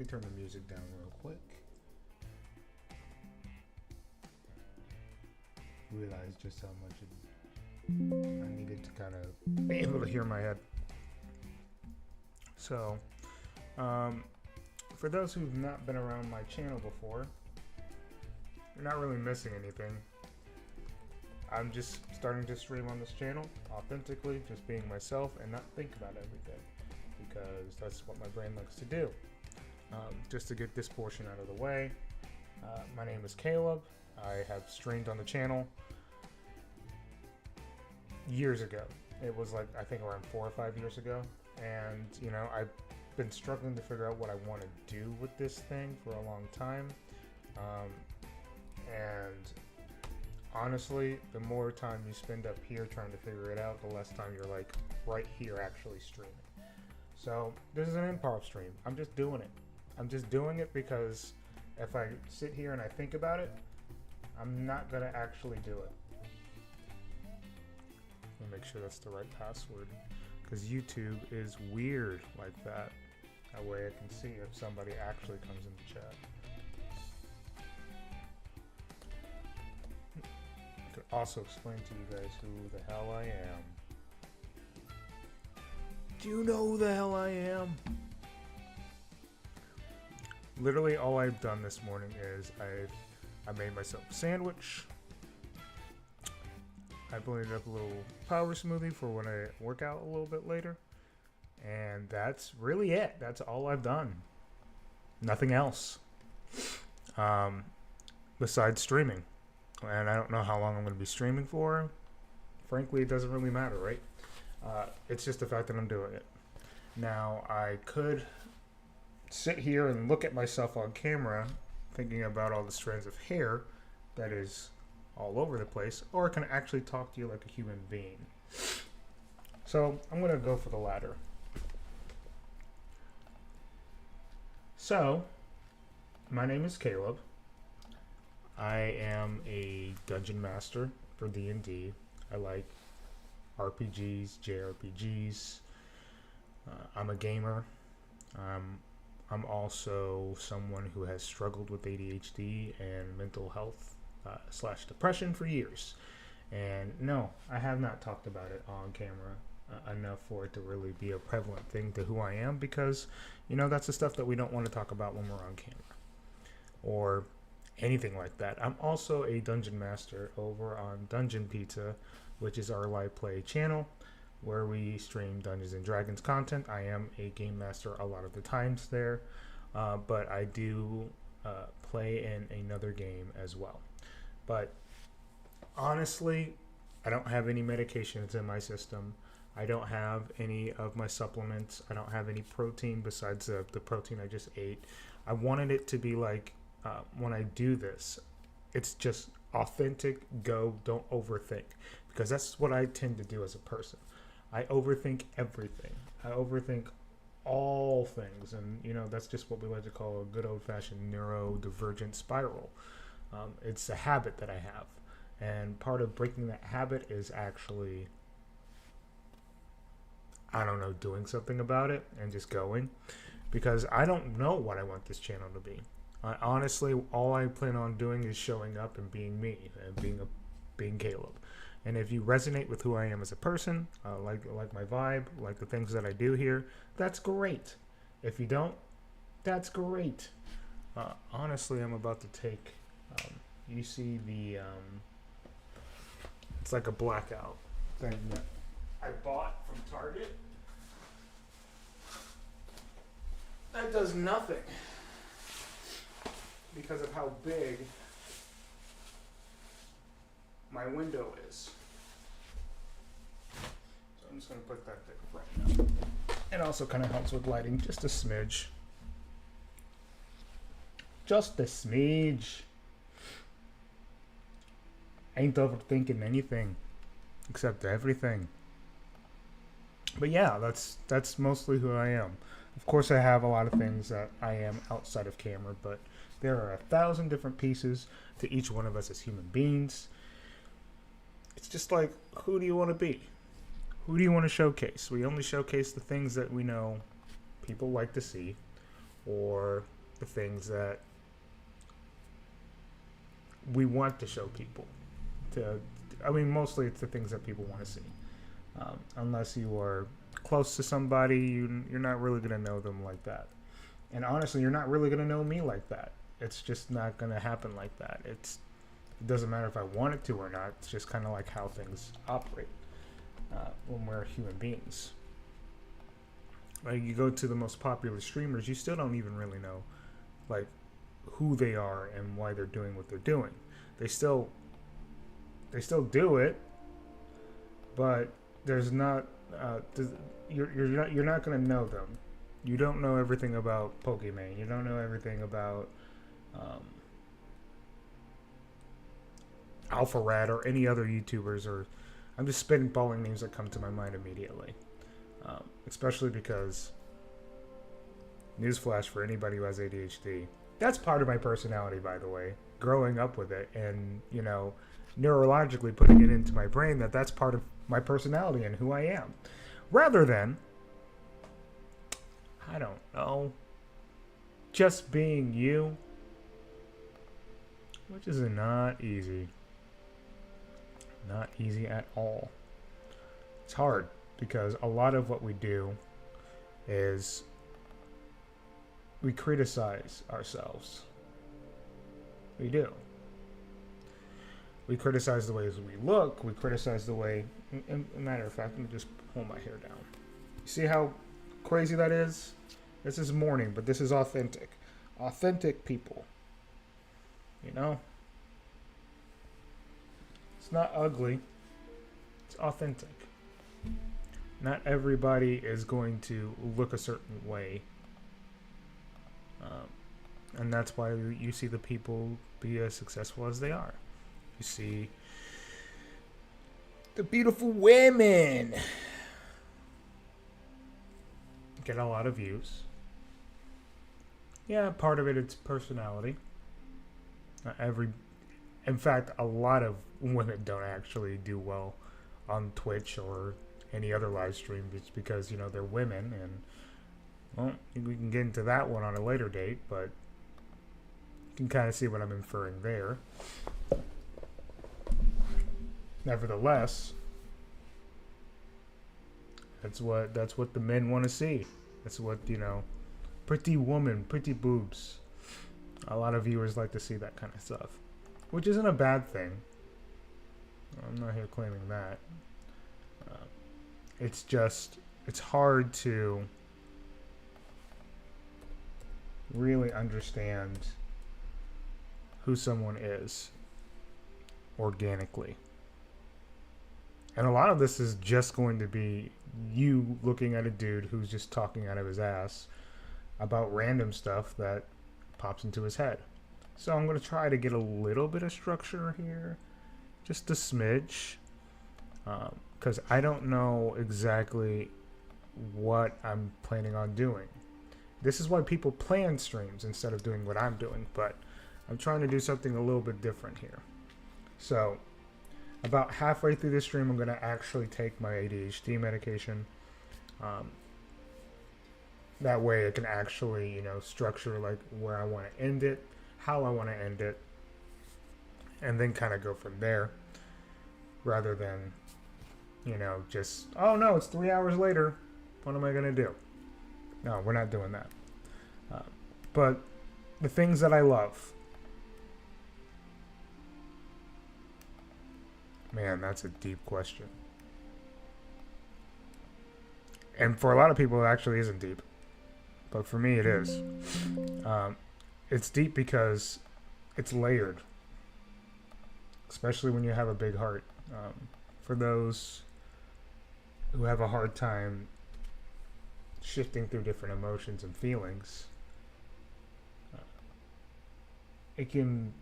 turn the music down real quick. Realized just how much I needed to kind of be able to hear my head. So, for those who've not been around my channel before, you're not really missing anything. I'm just starting to stream on this channel authentically, just being myself and not think about everything, because that's what my brain likes to do. Just to get this portion out of the way, my name is Caleb. I have streamed on the channel years ago. It was like, I think around 4 or 5 years ago. And, you know, I've been struggling to figure out what I want to do with this thing for a long time. And honestly, the more time you spend up here trying to figure it out, the less time you're like right here actually streaming. So this is an improv stream. I'm just doing it. I'm just doing it because if I sit here and I think about it, I'm not gonna actually do it. Let me make sure that's the right password, because YouTube is weird like that. That way I can see if somebody actually comes in the chat. I could also explain to you guys who the hell I am. Do you know who the hell I am? Literally all I've done this morning is I made myself a sandwich. I blended up a little power smoothie for when I work out a little bit later. And that's really it. That's all I've done. Nothing else. Besides streaming. And I don't know how long I'm going to be streaming for. Frankly, it doesn't really matter, right? It's just the fact that I'm doing it. Now, I could sit here and look at myself on camera thinking about all the strands of hair that is all over the place, or I can actually talk to you like a human being. So I'm going to go for the latter. So, my name is Caleb. I am a dungeon master for D&D. I like RPGs, JRPGs. I'm a gamer. I'm also someone who has struggled with ADHD and mental health / depression for years. And no, I have not talked about it on camera enough for it to really be a prevalent thing to who I am, because, you know, that's the stuff that we don't want to talk about when we're on camera or anything like that. I'm also a dungeon master over on Dungeon Pizza, which is our live play channel where we stream Dungeons and Dragons content. I am a game master a lot of the times there, but I do play in another game as well. But honestly, I don't have any medications in my system. I don't have any of my supplements. I don't have any protein besides the protein I just ate. I wanted it to be like, when I do this, it's just authentic, go, don't overthink. Because that's what I tend to do as a person. I overthink everything. I overthink all things. And, you know, that's just what we like to call a good old-fashioned neurodivergent spiral. It's a habit that I have. And part of breaking that habit is actually, I don't know, doing something about it and just going. Because I don't know what I want this channel to be. Honestly, all I plan on doing is showing up and being me and being Caleb. And if you resonate with who I am as a person, like my vibe, like the things that I do here, that's great. If you don't, that's great. Honestly, I'm about to take, you see the, it's like a blackout thing that I bought from Target. That does nothing because of how big my window is. So I'm just going to put that there right now. It also kind of helps with lighting, just a smidge. Just a smidge. Ain't overthinking anything except everything. But yeah, that's mostly who I am. Of course, I have a lot of things that I am outside of camera, but there are 1,000 different pieces to each one of us as human beings. It's just like, who do you want to be? Who do you want to showcase? We only showcase the things that we know people like to see, or the things that we want to show people. Mostly it's the things that people want to see. Unless you are close to somebody, you're not really going to know them like that. And honestly, you're not really going to know me like that. It's just not going to happen like that. It doesn't matter if I want it to or not. It's just kind of like how things operate when we're human beings. Like, you go to the most popular streamers, you still don't even really know like who they are and why they're doing what they're doing. They still do it, but there's not you're not going to know them. You don't know everything about Pokemon. You don't know everything about Alpha Rat or any other YouTubers, or I'm just spitballing names that come to my mind immediately. Especially because, newsflash for anybody who has ADHD, that's part of my personality, by the way. Growing up with it and, neurologically putting it into my brain that's part of my personality and who I am. Rather than, I don't know, just being you, which is not easy. Not easy at all. It's hard because a lot of what we do is we criticize ourselves. We do. We criticize the ways we look. We criticize the way... Matter of fact, let me just pull my hair down. You see how crazy that is? This is mourning, but this is authentic. Authentic people. It's not ugly. It's authentic. Not everybody is going to look a certain way. And that's why you see the people be as successful as they are. You see the beautiful women get a lot of views. Yeah, part of it's personality. In fact, a lot of women don't actually do well on Twitch or any other live stream just because, they're women, and, well, we can get into that one on a later date, but you can kind of see what I'm inferring there. Nevertheless, that's what the men want to see. That's what, pretty woman, pretty boobs. A lot of viewers like to see that kind of stuff, which isn't a bad thing. I'm not here claiming that. It's hard to really understand who someone is organically. And a lot of this is just going to be you looking at a dude who's just talking out of his ass about random stuff that pops into his head. So I'm going to try to get a little bit of structure here, just a smidge, because I don't know exactly what I'm planning on doing. This is why people plan streams instead of doing what I'm doing, but I'm trying to do something a little bit different here. So about halfway through this stream, I'm going to actually take my ADHD medication. That way I can actually, structure like where I want to end it, how I want to end it, and then kind of go from there, rather than, just, oh no, it's 3 hours later, what am I going to do? No, we're not doing that. But the things that I love, man, that's a deep question. And for a lot of people, it actually isn't deep. But for me, it is. It's deep because it's layered. Especially when you have a big heart. For those who have a hard time shifting through different emotions and feelings, it can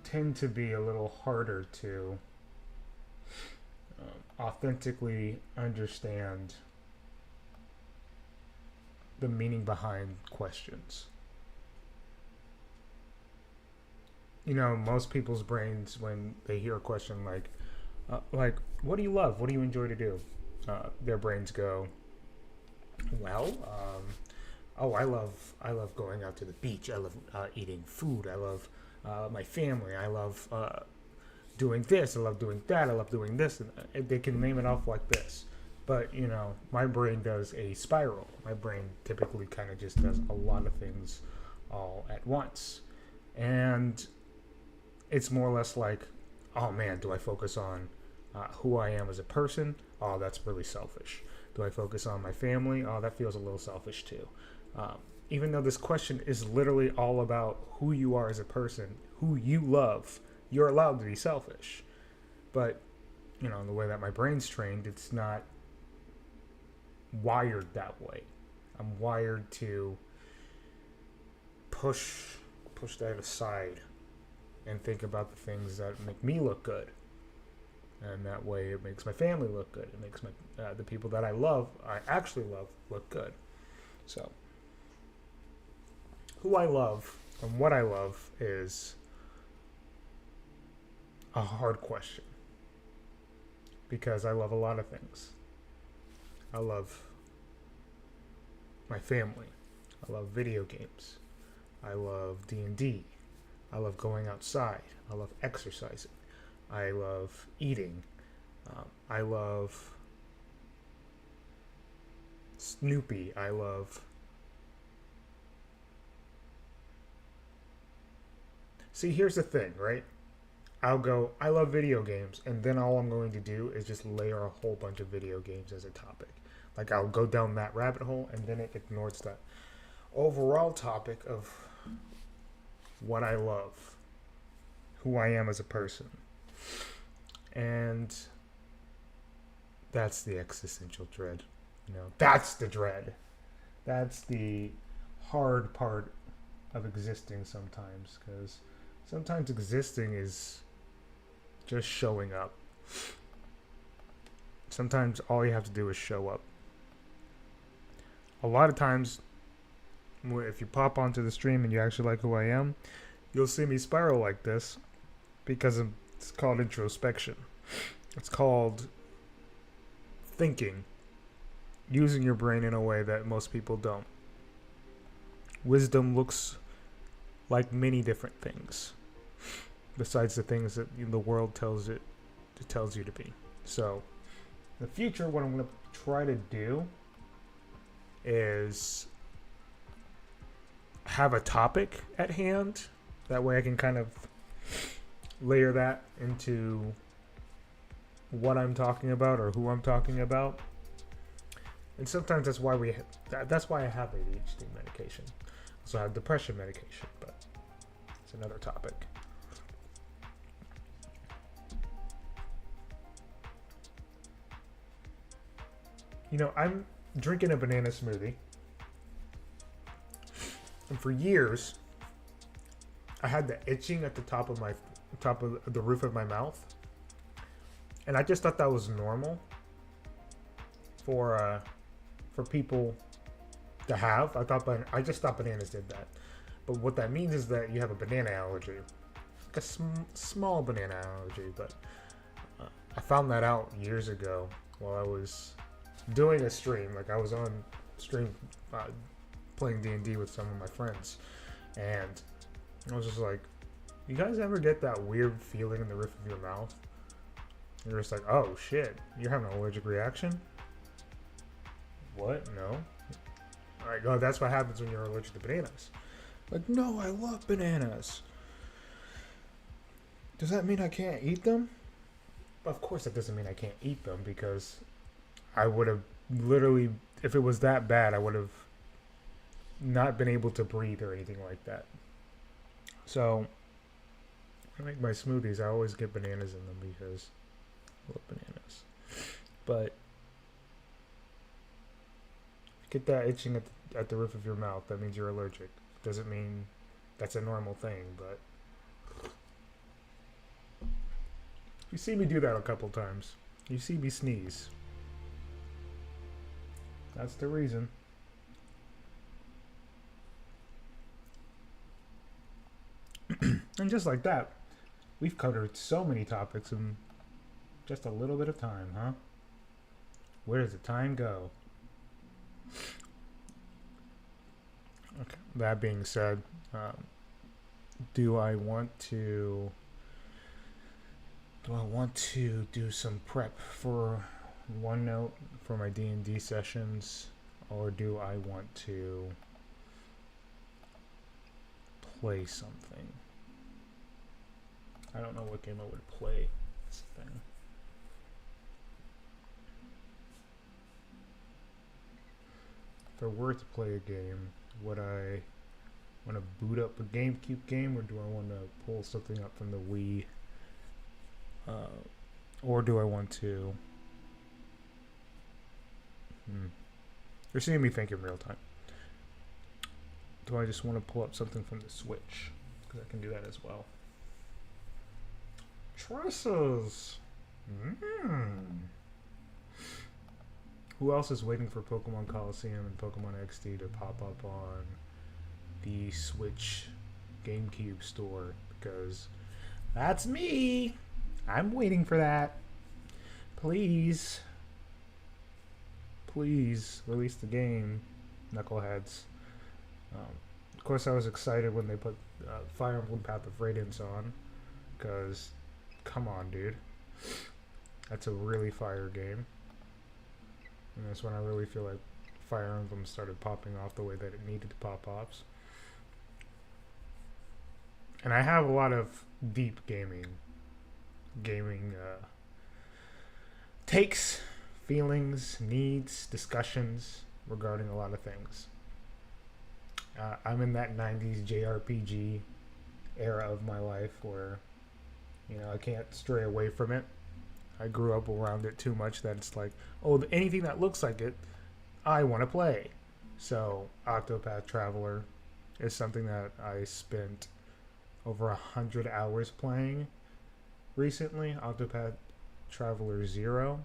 tend to be a little harder to authentically understand the meaning behind questions. Most people's brains, when they hear a question like, what do you love? What do you enjoy to do? Their brains go, well, oh, I love going out to the beach. I love eating food. I love my family. I love doing this. I love doing that. I love doing this. And they can name it off like this. But, my brain does a spiral. My brain typically kind of just does a lot of things all at once. And it's more or less like, oh man, do I focus on who I am as a person? Oh, that's really selfish. Do I focus on my family? Oh, that feels a little selfish too. Even though this question is literally all about who you are as a person, who you love, you're allowed to be selfish. But, the way that my brain's trained, it's not wired that way. I'm wired to push that aside and think about the things that make me look good. And that way it makes my family look good. It makes the people that I actually love, look good. So, who I love and what I love is a hard question. Because I love a lot of things. I love my family. I love video games. I love D&D. I love going outside. I love exercising. I love eating. I love Snoopy. I love... See, here's the thing, right? I'll go, I love video games, and then all I'm going to do is just layer a whole bunch of video games as a topic. Like, I'll go down that rabbit hole, and then it ignores that overall topic of what I love, who I am as a person. And that's the existential dread. That's the dread. That's the hard part of existing sometimes, because sometimes existing is just showing up. Sometimes all you have to do is show up. A lot of times, if you pop onto the stream and you actually like who I am, you'll see me spiral like this because it's called introspection. It's called thinking, using your brain in a way that most people don't. Wisdom looks like many different things besides the things that the world tells you to be. So, in the future, what I'm going to try to do is have a topic at hand. That way I can kind of layer that into what I'm talking about or who I'm talking about. And sometimes that's why I have ADHD medication. Also, I have depression medication, but it's another topic. I'm drinking a banana smoothie. And for years, I had the itching at the top of the roof of my mouth. And I just thought that was normal for people to have. I just thought bananas did that. But what that means is that you have a banana allergy. Like a small banana allergy. But I found that out years ago while I was doing a stream. Like, I was on stream playing D&D with some of my friends. And I was just like, you guys ever get that weird feeling in the roof of your mouth? You're just like, oh shit, you're having an allergic reaction? What? No? Alright, no, that's what happens when you're allergic to bananas. Like, no, I love bananas. Does that mean I can't eat them? Of course that doesn't mean I can't eat them, because I would have literally, if it was that bad, I would have not been able to breathe or anything like that. So, I make my smoothies, I always get bananas in them because I love bananas. But get that itching at the roof of your mouth, that means you're allergic. Doesn't mean that's a normal thing, but you see me do that a couple times. You see me sneeze. That's the reason. And just like that, we've covered so many topics in just a little bit of time, huh? Where does the time go? that being said, um, do I want to do some prep for OneNote for my D&D sessions, or do I want to play something? I don't know what game I would play. That's the thing. If I were to play a game, would I want to boot up a GameCube game, or do I want to pull something up from the Wii? Or do I want to... You're seeing me think in real time. Do I just want to pull up something from the Switch? Because I can do that as well. Choices! Who else is waiting for Pokemon Coliseum and Pokemon XD to pop up on the Switch GameCube store? Because that's me! I'm waiting for that. Please. Please release the game, knuckleheads. Of course, I was excited when they put Fire Emblem Path of Radiance on, because, come on, dude. That's a really fire game. And that's when I really feel like Fire Emblem started popping off the way that it needed to pop off. And I have a lot of deep gaming takes, feelings, needs, discussions regarding a lot of things. I'm in that 90s JRPG era of my life where, I can't stray away from it. I grew up around it too much that it's like, oh, anything that looks like it, I want to play. So Octopath Traveler is something that I spent over 100 hours playing recently. Octopath Traveler 0,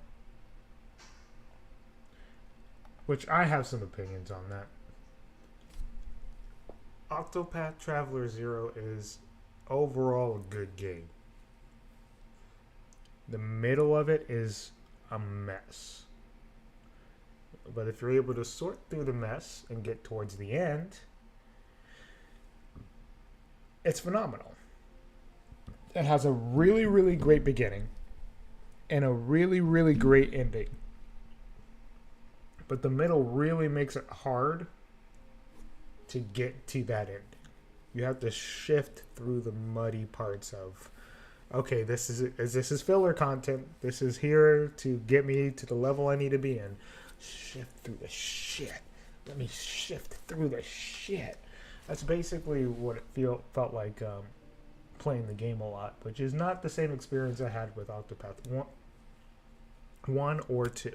which I have some opinions on that. Octopath Traveler 0 is overall a good game. The middle of it is a mess. But if you're able to sort through the mess and get towards the end, it's phenomenal. It has a really, really great beginning and a really, really great ending. But the middle really makes it hard to get to that ending. You have to shift through the muddy parts of, okay, this is filler content. This is here to get me to the level I need to be in. Shift through the shit. Let me shift through the shit. That's basically what it felt like playing the game a lot, which is not the same experience I had with Octopath 1 or 2.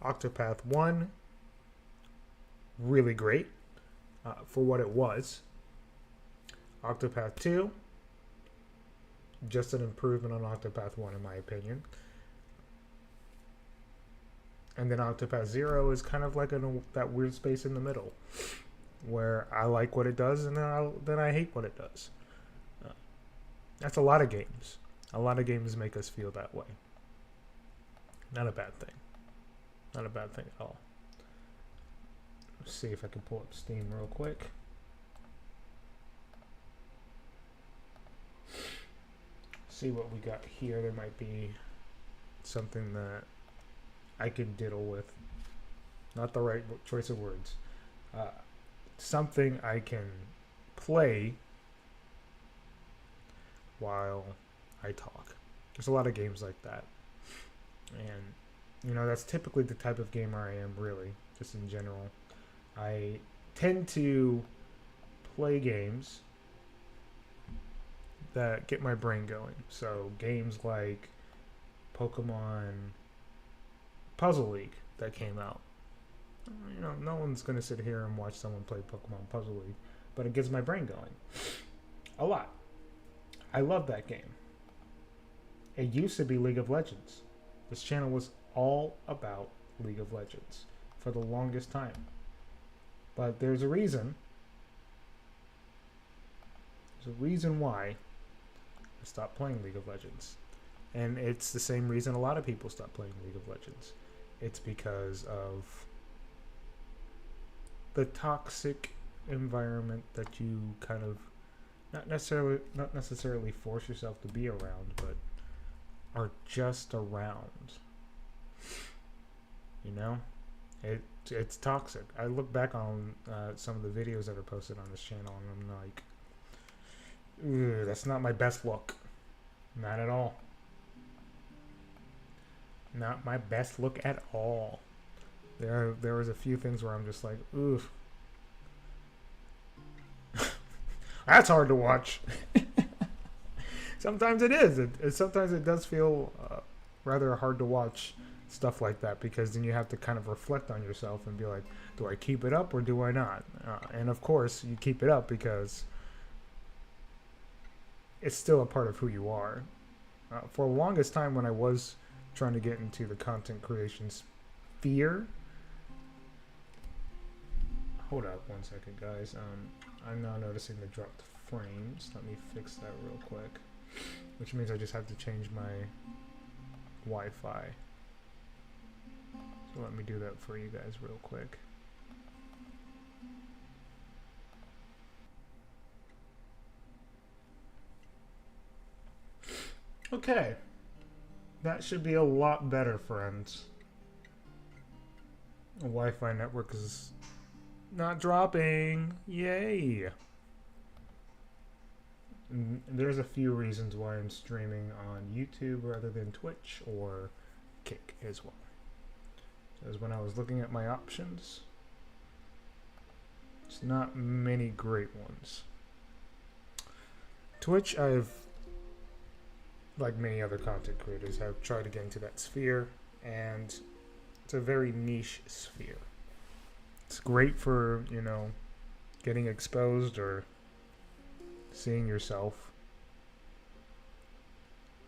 Octopath 1, really great for what it was. Octopath 2, just an improvement on Octopath 1 in my opinion. And then Octopath 0 is kind of like that weird space in the middle, where I like what it does and then I hate what it does. That's a lot of games. A lot of games make us feel that way. Not a bad thing. Not a bad thing at all. Let's see if I can pull up Steam real quick. See what we got here. There might be something that I can diddle with. Not the right choice of words. Something I can play while I talk. There's a lot of games like that. And, that's typically the type of gamer I am, really, just in general. I tend to play games that get my brain going. So games like Pokemon Puzzle League that came out. No one's going to sit here and watch someone play Pokemon Puzzle League, but it gets my brain going. A lot. I love that game. It used to be League of Legends. This channel was all about League of Legends for the longest time. But there's a reason. There's a reason why I stopped playing League of Legends. And it's the same reason a lot of people stop playing League of Legends. It's because of the toxic environment that you kind of not necessarily force yourself to be around, but are just around. You know, it's toxic. I look back on some of the videos that are posted on this channel, and I'm like, that's not my best look. Not at all. Not my best look at all. There was a few things where I'm just like, oof. That's hard to watch. Sometimes it is. Sometimes it does feel rather hard to watch stuff like that, because then you have to kind of reflect on yourself and be like, do I keep it up or do I not? And of course, you keep it up because it's still a part of who you are. For the longest time, when I was trying to get into the content creation sphere, hold up one second, guys. I'm now noticing the dropped frames. Let me fix that real quick, which means I just have to change my Wi-Fi. So let me do that for you guys real quick. Okay. That should be a lot better, friends. The Wi-Fi network is not dropping. Yay! And there's a few reasons why I'm streaming on YouTube rather than Twitch or Kick as well. Because when I was looking at my options, it's not many great ones. Twitch, like many other content creators, have tried to get into that sphere, and it's a very niche sphere. It's great for, you know, getting exposed or seeing yourself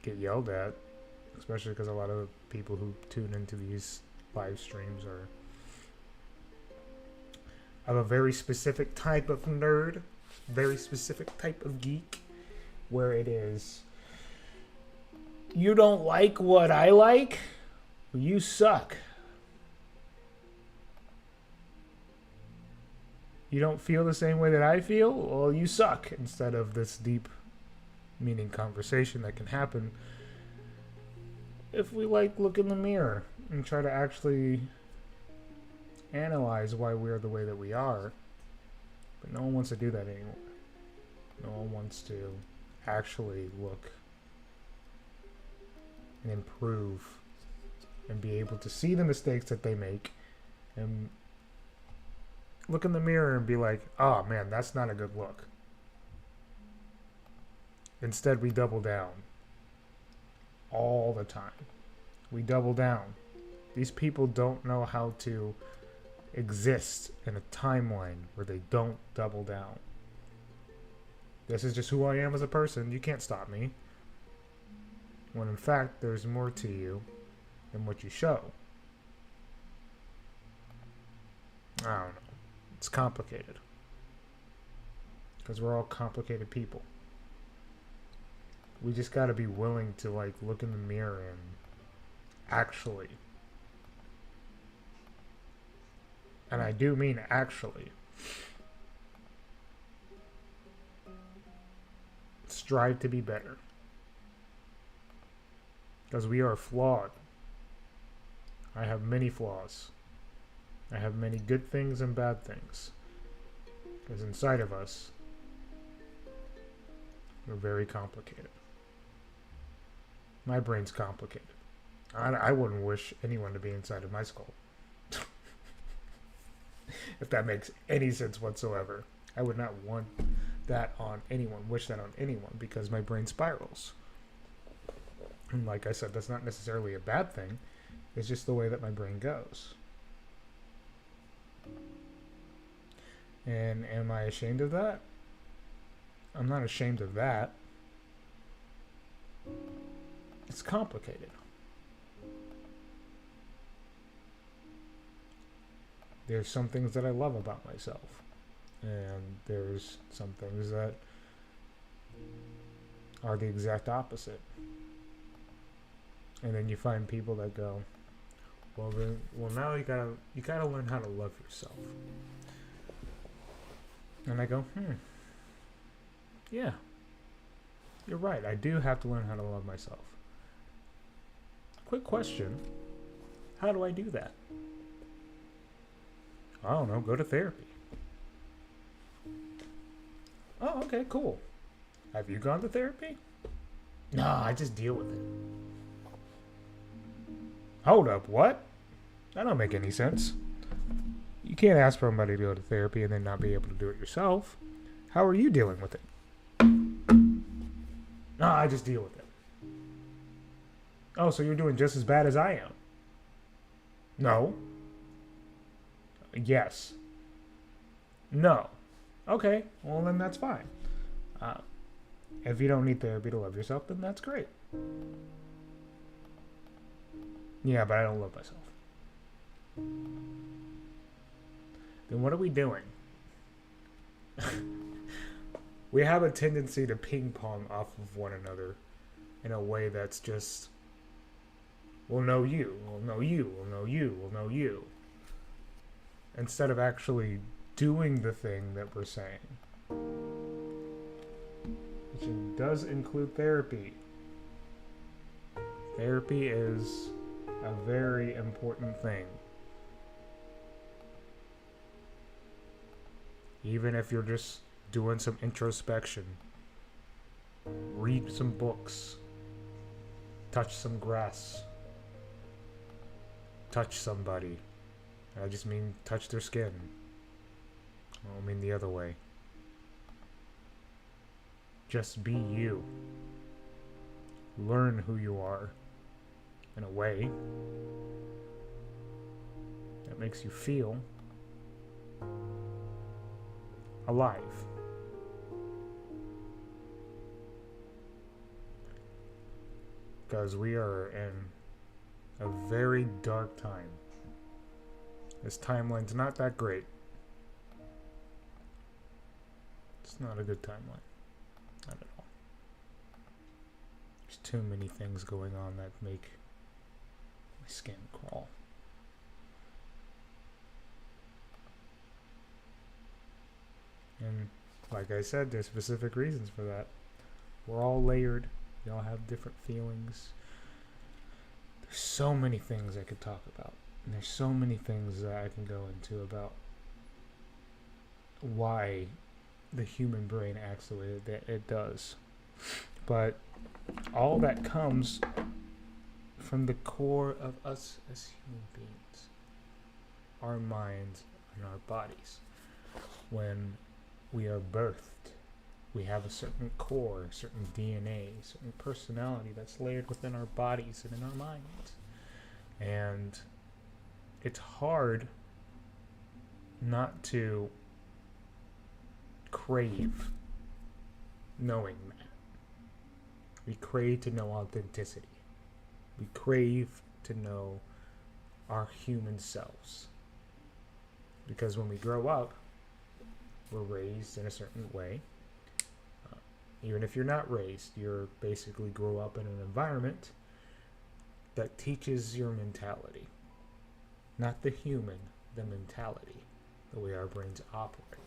get yelled at, especially because a lot of people who tune into these live streams are of a very specific type of nerd, very specific type of geek, where it is, you don't like what I like? Well, you suck. You don't feel the same way that I feel? Well, you suck. Instead of this deep, meaning conversation that can happen if we look in the mirror and try to actually analyze why we're the way that we are. But no one wants to do that anymore. No one wants to actually look and improve and be able to see the mistakes that they make and look in the mirror and be like, oh man, that's not a good look. Instead, we double down all the time. We double down. These people don't know how to exist in a timeline where they don't double down. This is just who I am as a person. You can't stop me. When in fact, there's more to you than what you show. I don't know. It's complicated. Because we're all complicated people. We just gotta be willing to look in the mirror and actually, and I do mean actually, strive to be better. Because we are flawed. I have many flaws. I have many good things and bad things. Because inside of us, we're very complicated. My brain's complicated. I wouldn't wish anyone to be inside of my skull. If that makes any sense whatsoever. I would not want that on anyone, wish that on anyone, because my brain spirals. And like I said, that's not necessarily a bad thing. It's just the way that my brain goes. And am I ashamed of that? I'm not ashamed of that. It's complicated. There's some things that I love about myself. And there's some things that are the exact opposite. And then you find people that go, well now you gotta learn how to love yourself. And I go, yeah, you're right. I do have to learn how to love myself. Quick question. How do I do that? I don't know. Go to therapy. Oh, okay, cool. Have you gone to therapy? No, I just deal with it. Hold up, what? That don't make any sense. You can't ask somebody to go to therapy and then not be able to do it yourself. How are you dealing with it? No, I just deal with it. Oh, so you're doing just as bad as I am? No. Yes. No. Okay, well then that's fine. If you don't need therapy to love yourself, then that's great. Yeah, but I don't love myself. Then what are we doing? We have a tendency to ping pong off of one another in a way that's just, we'll know you, we'll know you, we'll know you, we'll know you. Instead of actually doing the thing that we're saying. Which does include therapy. Therapy is a very important thing. Even if you're just doing some introspection, read some books, touch some grass, touch somebody. I just mean touch their skin. I don't mean the other way. Just be you. Learn who you are in a way that makes you feel alive. Because we are in a very dark time. This timeline's not that great. It's not a good timeline. Not at all. There's too many things going on that make my skin crawl. And like I said, there's specific reasons for that. We're all layered. We all have different feelings. There's so many things I could talk about. And there's so many things that I can go into about why the human brain acts the way that it does. But all that comes from the core of us as human beings. Our minds and our bodies. When we are birthed, we have a certain core, a certain DNA, a certain personality that's layered within our bodies and in our minds. And it's hard not to crave knowing that. We crave to know authenticity. We crave to know our human selves. Because when we grow up, we're raised in a certain way. Even if you're not raised, you're basically grow up in an environment that teaches your mentality. Not the human, the mentality, the way our brains operate.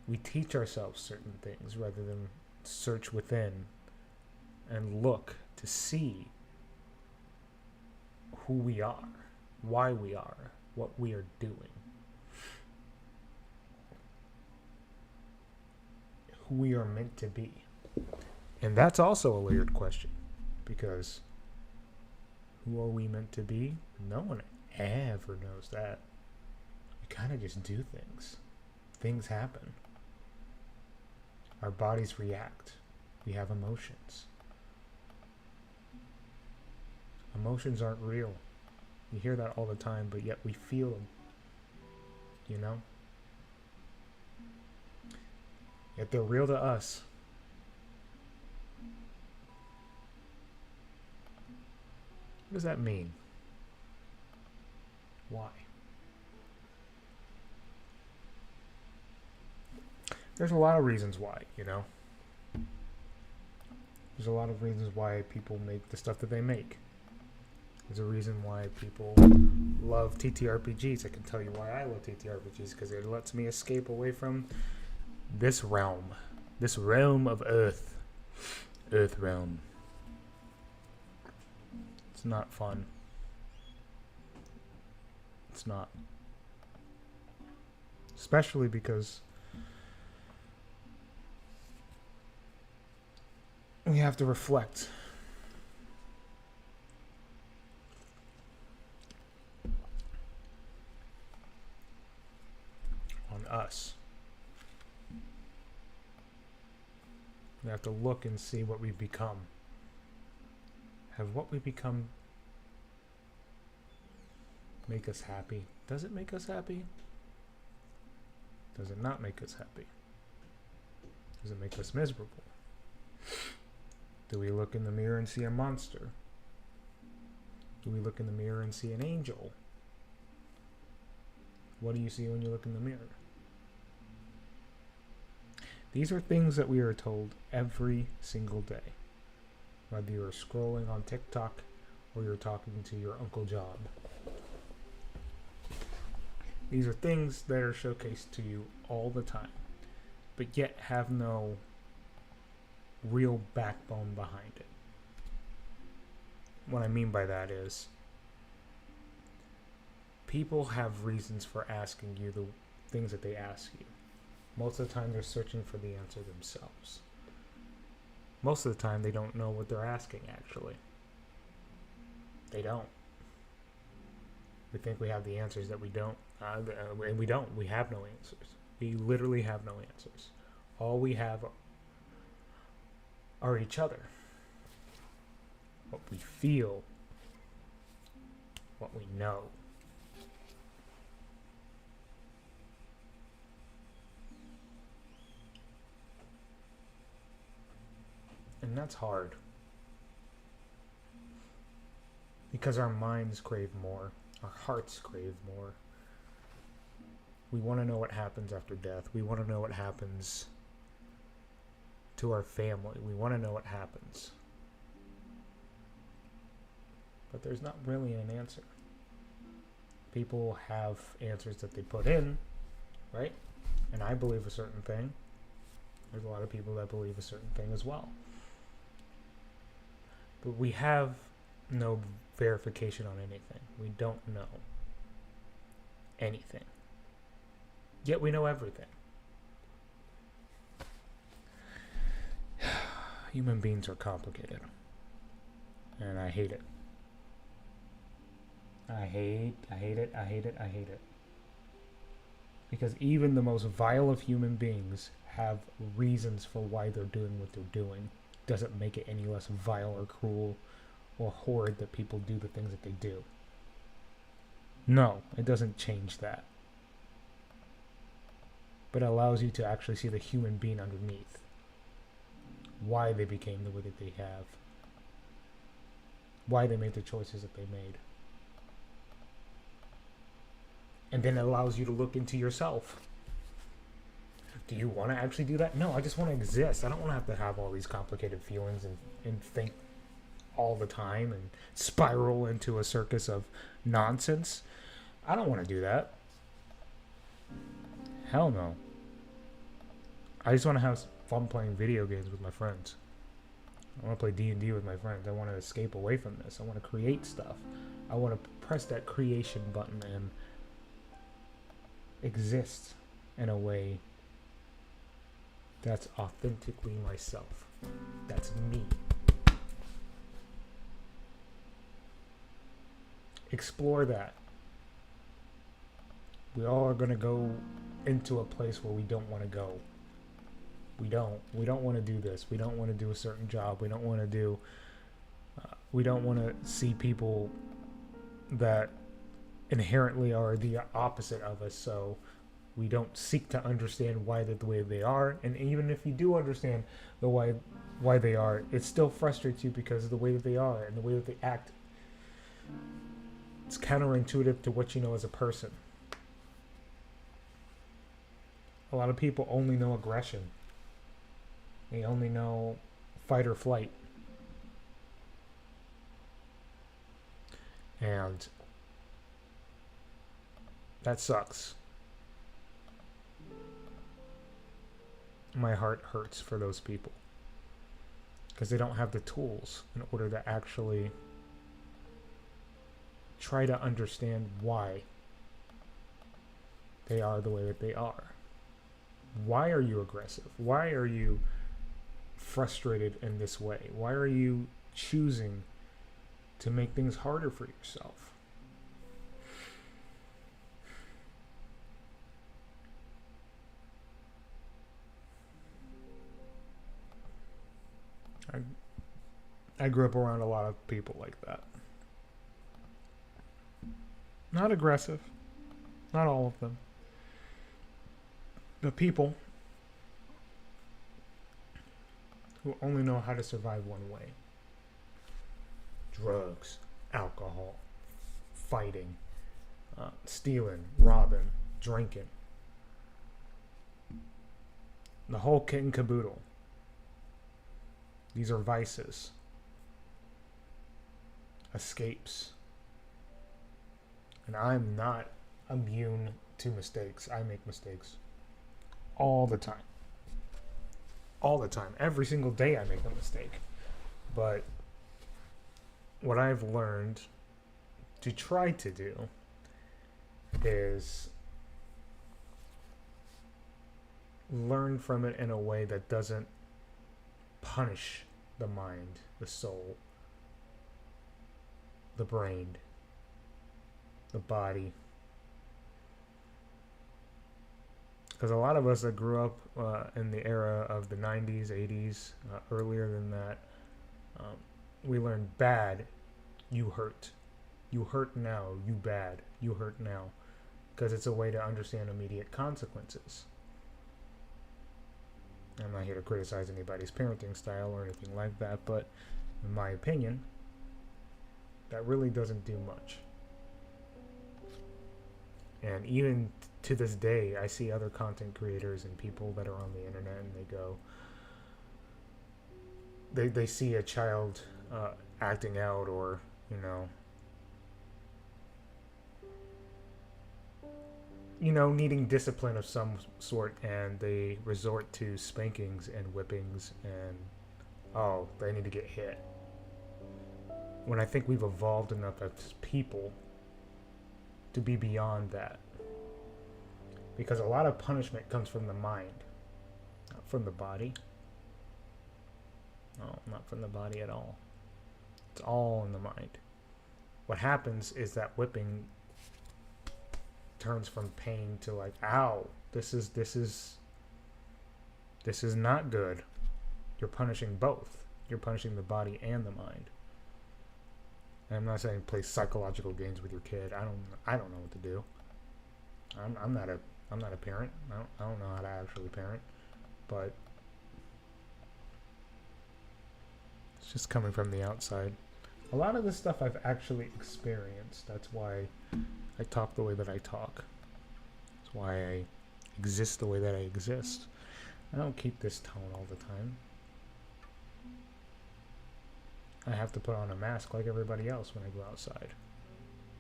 We teach ourselves certain things rather than search within and look to see who we are, why we are, what we are doing. Who we are meant to be. And that's also a layered question, because who are we meant to be? No one ever knows that. We kind of just do things. Things happen. Our bodies react. We have emotions. Emotions aren't real. You hear that all the time, but yet we feel them. You know? Yet they're real to us. What does that mean? Why? There's a lot of reasons why, you know? There's a lot of reasons why people make the stuff that they make. There's a reason why people love TTRPGs. I can tell you why I love TTRPGs, because it lets me escape away from this realm of Earth realm. It's not fun. It's not. Especially because we have to reflect on us. We have to look and see what we've become. Have what we become make us happy? Does it make us happy? Does it not make us happy? Does it make us miserable? Do we look in the mirror and see a monster? Do we look in the mirror and see an angel? What do you see when you look in the mirror? These are things that we are told every single day. Whether you're scrolling on TikTok or you're talking to your Uncle Job. These are things that are showcased to you all the time, but yet have no real backbone behind it. What I mean by that is, people have reasons for asking you the things that they ask you. Most of the time they're searching for the answer themselves. Most of the time they don't know what they're asking, actually. They don't. We think we have the answers that we don't. And we don't. We have no answers. We literally have no answers. All we have are each other. What we feel. What we know. And that's hard. Because our minds crave more. Our hearts crave more. We want to know what happens after death. We want to know what happens to our family. We want to know what happens. But there's not really an answer. People have answers that they put in, right? And I believe a certain thing. There's a lot of people that believe a certain thing as well. But we have no verification on anything. We don't know anything. Yet we know everything. Human beings are complicated. And I hate it. I hate it. Because even the most vile of human beings have reasons for why they're doing what they're doing. Doesn't make it any less vile or cruel or horrid that people do the things that they do. No, it doesn't change that. But it allows you to actually see the human being underneath. Why they became the way that they have. Why they made the choices that they made. And then it allows you to look into yourself. Do you want to actually do that? No, I just want to exist. I don't want to have all these complicated feelings and think all the time and spiral into a circus of nonsense. I don't want to do that. Hell no. I just want to have fun playing video games with my friends. I want to play D&D with my friends. I want to escape away from this. I want to create stuff. I want to press that creation button and exist in a way that's authentically myself. That's me. Explore that. We all are going to go into a place where we don't want to go. We don't want to do this. We don't want to do a certain job. We don't want to do, we don't want to see people that inherently are the opposite of us. So we don't seek to understand why they're the way they are. And even if you do understand the why they are, it still frustrates you because of the way that they are and the way that they act. It's counterintuitive to what you know as a person. A lot of people only know aggression. They only know fight or flight. And that sucks. My heart hurts for those people because they don't have the tools in order to actually try to understand why they are the way that they are. Why are you aggressive? Why are you frustrated in this way? Why are you choosing to make things harder for yourself? I grew up around a lot of people like that. Not aggressive, not all of them, but people who only know how to survive one way: drugs, alcohol, fighting, stealing, robbing, drinking. The whole kit and caboodle. These are vices, escapes. And I'm not immune to mistakes. I make mistakes all the time. All the time. Every single day I make a mistake. But what I've learned to try to do is learn from it in a way that doesn't punish the mind, the soul, the brain, the body. Because a lot of us that grew up in the era of the 90s, 80s, earlier than that, we learned bad, you hurt. You hurt now, you bad, you hurt now. Because it's a way to understand immediate consequences. I'm not here to criticize anybody's parenting style or anything like that, but in my opinion, that really doesn't do much. And even to this day, I see other content creators and people that are on the internet and they go, they see a child acting out or, needing discipline of some sort, and they resort to spankings and whippings and, oh, they need to get hit. When I think we've evolved enough as people to be beyond that. Because a lot of punishment comes from the mind, not from the body. No, not from the body at all. It's all in the mind. What happens is that whipping turns from pain to like, ow, this is not good. You're punishing both. You're punishing the body and the mind. And I'm not saying play psychological games with your kid. I don't know what to do. I'm not a parent. I don't know how to actually parent, but it's just coming from the outside. A lot of this stuff I've actually experienced. That's why I talk the way that I talk. That's why I exist the way that I exist. I don't keep this tone all the time. I have to put on a mask like everybody else when I go outside,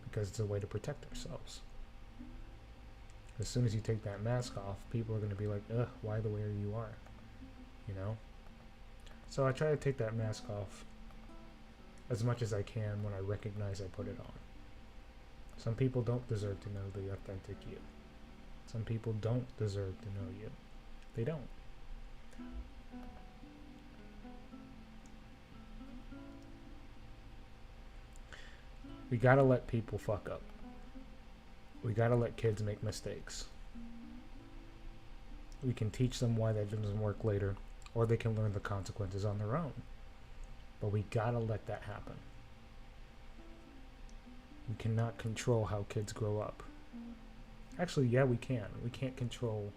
because it's a way to protect ourselves. As soon as you take that mask off, people are going to be like, ugh, why the way you are? So I try to take that mask off as much as I can when I recognize I put it on. Some people don't deserve to know the authentic you. Some people don't deserve to know you. They don't. We gotta let people fuck up. We gotta let kids make mistakes. We can teach them why that doesn't work later, or they can learn the consequences on their own. But we gotta let that happen. We cannot control how kids grow up. Actually, yeah, we can. We can't control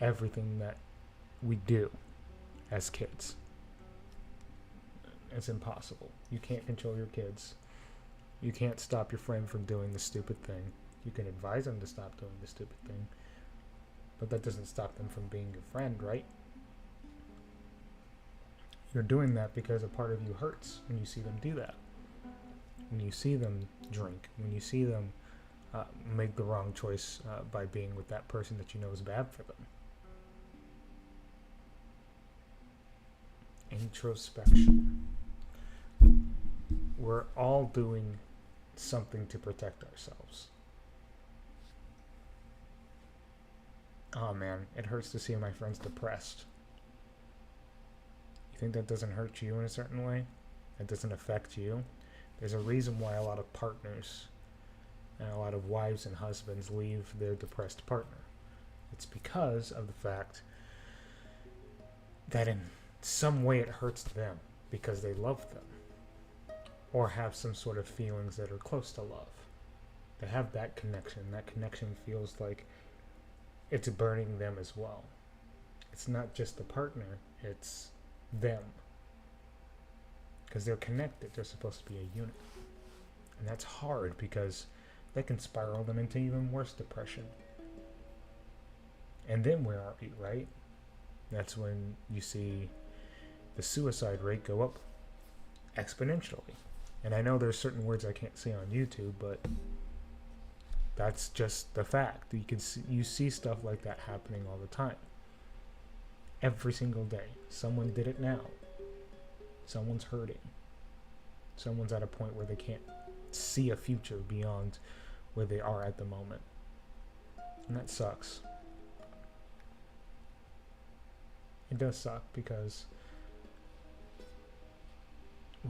everything that we do as kids. It's impossible. You can't control your kids. You can't stop your friend from doing the stupid thing. You can advise them to stop doing the stupid thing, but that doesn't stop them from being your friend, right? You're doing that because a part of you hurts when you see them do that. when you see them drink, when you see them make the wrong choice by being with that person that you know is bad for them. Introspection. We're all doing something to protect ourselves. Oh man, it hurts to see my friends depressed. You think that doesn't hurt you in a certain way? It doesn't affect you? There's a reason why a lot of partners and a lot of wives and husbands leave their depressed partner. It's because of the fact that in some way it hurts them because they love them or have some sort of feelings that are close to love. They have that connection. That connection feels like it's burning them as well. It's not just the partner, it's them. Because they're connected, they're supposed to be a unit. And that's hard because that can spiral them into even worse depression. And then where are we, right? That's when you see the suicide rate go up exponentially. And I know there's certain words I can't say on YouTube, but that's just the fact. You see stuff like that happening all the time. Every single day. Someone did it now. Someone's hurting. Someone's at a point where they can't see a future beyond where they are at the moment. And that sucks. It does suck because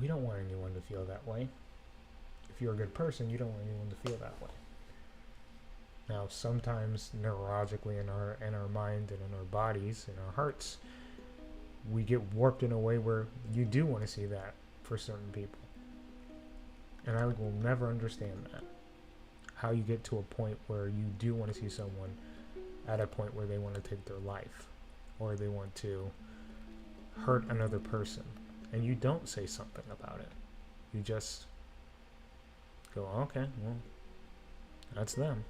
we don't want anyone to feel that way. If you're a good person, you don't want anyone to feel that way. Now, sometimes neurologically in our mind and in our bodies, in our hearts, we get warped in a way where you do want to see that for certain people. And I will never understand that. How you get to a point where you do want to see someone at a point where they want to take their life or they want to hurt another person. And you don't say something about it. You just go, okay, well, that's them.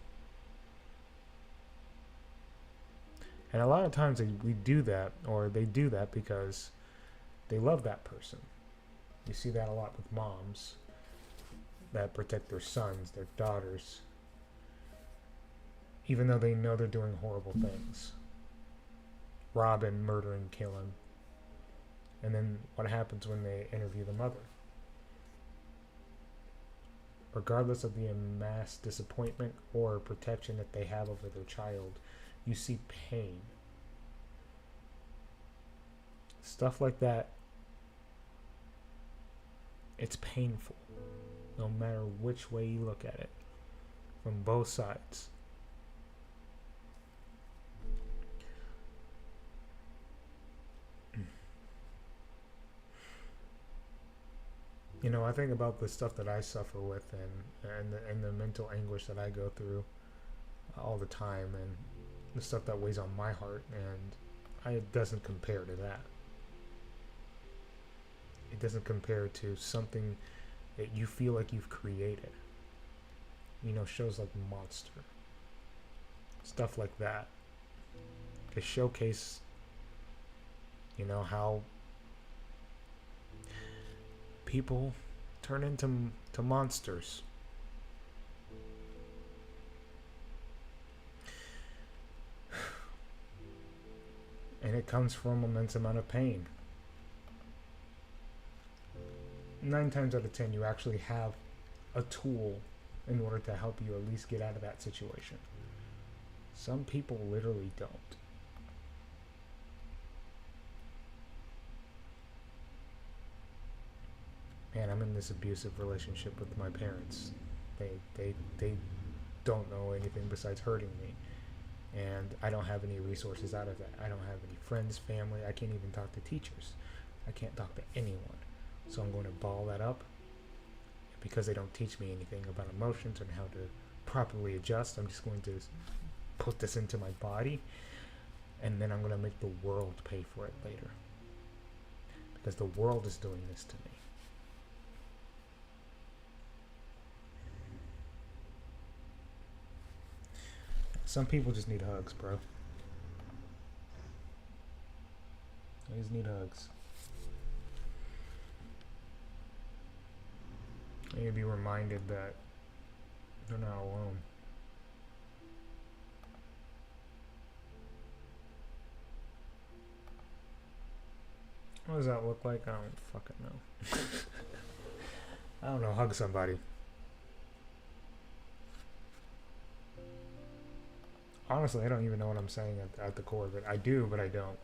And a lot of times we do that, or they do that because they love that person. You see that a lot with moms that protect their sons, their daughters, even though they know they're doing horrible things. Robbing, murdering, killing. And then what happens when they interview the mother? Regardless of the mass disappointment or protection that they have over their child, you see pain. Stuff like that, it's painful, no matter which way you look at it, from both sides. You know, I think about the stuff that I suffer with and the mental anguish that I go through all the time, and the stuff that weighs on my heart, and it doesn't compare to that. It doesn't compare to something that you feel like you've created. You know, shows like Monster, stuff like that. They showcase, you know, how people turn into monsters. And it comes from immense amount of pain. 9 times out of 10, you actually have a tool in order to help you at least get out of that situation. Some people literally don't. Man, I'm in this abusive relationship with my parents. They don't know anything besides hurting me. And I don't have any resources out of that. I don't have any friends, family. I can't even talk to teachers. I can't talk to anyone. So I'm going to ball that up. Because they don't teach me anything about emotions and how to properly adjust, I'm just going to put this into my body. And then I'm going to make the world pay for it later. Because the world is doing this to me. Some people just need hugs, bro. They just need hugs. They need to be reminded that they're not alone. What does that look like? I don't fucking know. I don't know. Hug somebody. Honestly, I don't even know what I'm saying at the core of it. I do, but I don't.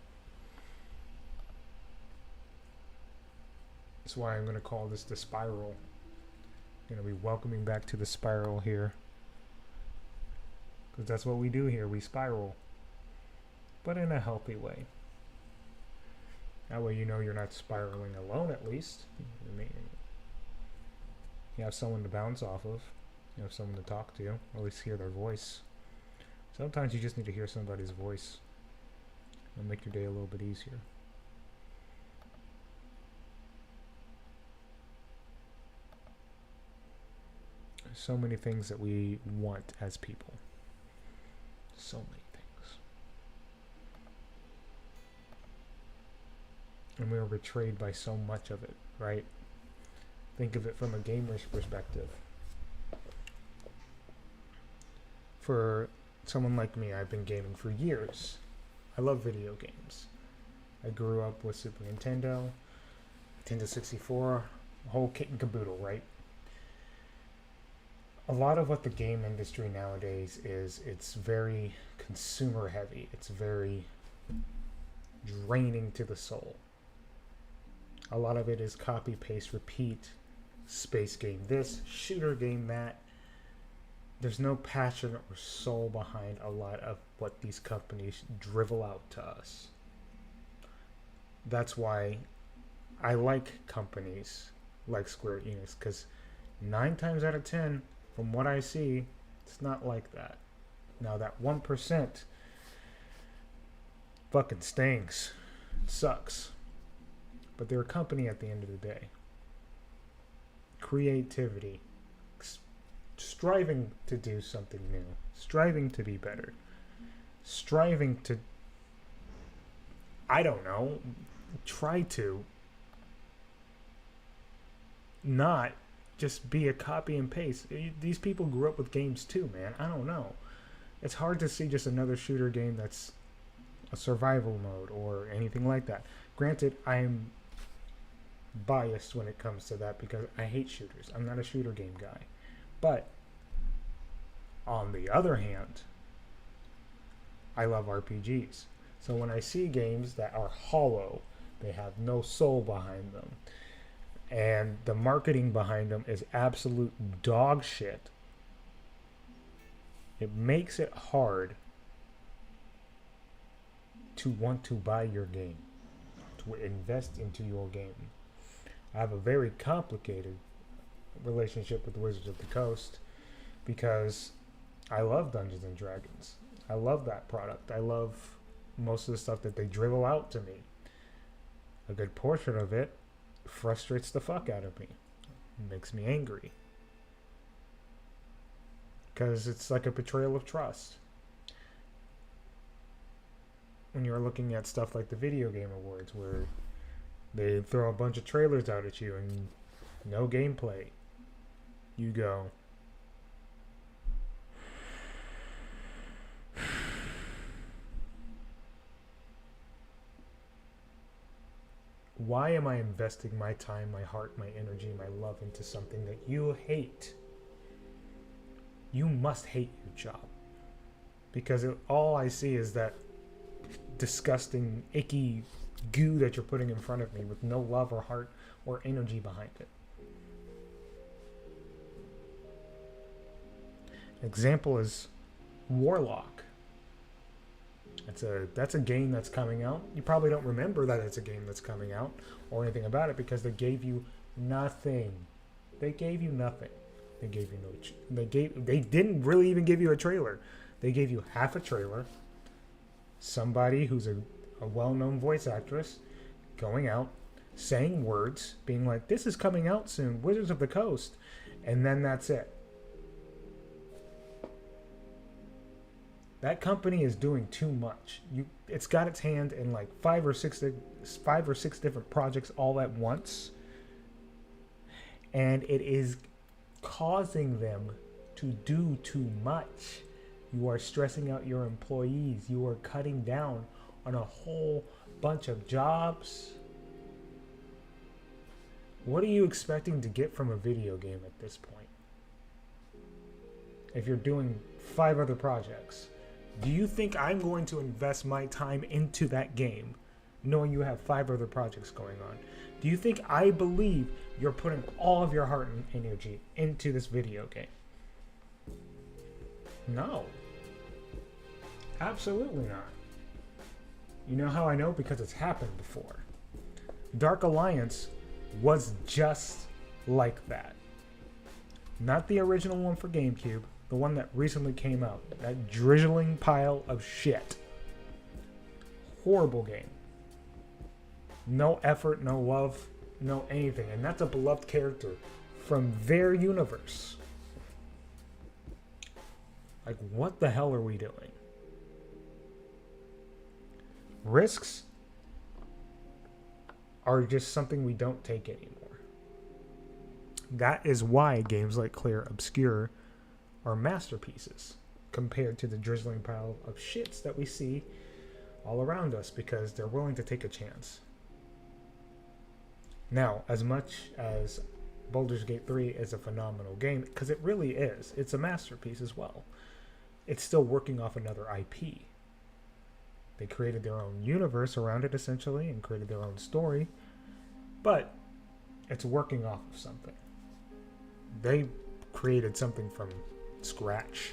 That's why I'm going to call this the spiral. I'm going to be welcoming back to the spiral here. Because that's what we do here. We spiral. But in a healthy way. That way you know you're not spiraling alone, at least. You have someone to bounce off of. You have someone to talk to. Or at least hear their voice. Sometimes you just need to hear somebody's voice. It'll make your day a little bit easier. So many things that we want as people. So many things. And we are betrayed by so much of it, right? Think of it from a gamer's perspective. For someone like me, I've been gaming for years. I love video games. I grew up with Super Nintendo, Nintendo 64, a whole kit and caboodle, right? A lot of what the game industry nowadays is, it's very consumer heavy. It's very draining to the soul. A lot of it is copy, paste, repeat, space game this, shooter game that. There's no passion or soul behind a lot of what these companies drivel out to us. That's why I like companies like Square Enix, because 9 times out of 10, from what I see, it's not like that. Now that 1% fucking stings. It sucks. But they're a company at the end of the day. Creativity. Striving to do something new. Striving to be better. Striving to, I don't know, try to not just be a copy and paste. These people grew up with games too, man. I don't know. It's hard to see just another shooter game that's a survival mode or anything like that. Granted, I'm biased when it comes to that because I hate shooters. I'm not a shooter game guy. But on the other hand, I love RPGs. So when I see games that are hollow, they have no soul behind them, and the marketing behind them is absolute dog shit, it makes it hard to want to buy your game, to invest into your game. I have a very complicated relationship with Wizards of the Coast because I love Dungeons and Dragons. I love that product. I love most of the stuff that they drivel out to me. A good portion of it frustrates the fuck out of me. It makes me angry. Because it's like a betrayal of trust. When you're looking at stuff like the Video Game Awards where they throw a bunch of trailers out at you and no gameplay, you go, why am I investing my time, my heart, my energy, my love into something that you hate? You must hate your job. Because all I see is that disgusting, icky goo that you're putting in front of me with no love or heart or energy behind it. Example is Warlock. That's a game that's coming out. You probably don't remember that it's a game that's coming out or anything about it because they gave you nothing. They gave you nothing. They gave you no. They didn't really even give you a trailer. They gave you half a trailer. Somebody who's a well-known voice actress going out, saying words, being like, "This is coming out soon, Wizards of the Coast," and then that's it. That company is doing too much. It's got its hand in like five or six different projects all at once, and it is causing them to do too much. You are stressing out your employees. You are cutting down on a whole bunch of jobs. What are you expecting to get from a video game at this point? If you're doing 5 other projects, do you think I'm going to invest my time into that game knowing you have 5 other projects going on? Do you think I believe you're putting all of your heart and energy into this video game? No. Absolutely not. You know how I know? Because it's happened before. Dark Alliance was just like that. Not the original one for GameCube, the one that recently came out. That drizzling pile of shit. Horrible game. No effort, no love, no anything. And that's a beloved character from their universe. Like, what the hell are we doing? Risks are just something we don't take anymore. That is why games like Clear Obscure are masterpieces compared to the drizzling pile of shits that we see all around us, because they're willing to take a chance. Now, as much as Baldur's Gate 3 is a phenomenal game, because it really is, it's a masterpiece as well, it's still working off another IP. They created their own universe around it, essentially, and created their own story, but it's working off of something. They created something from scratch.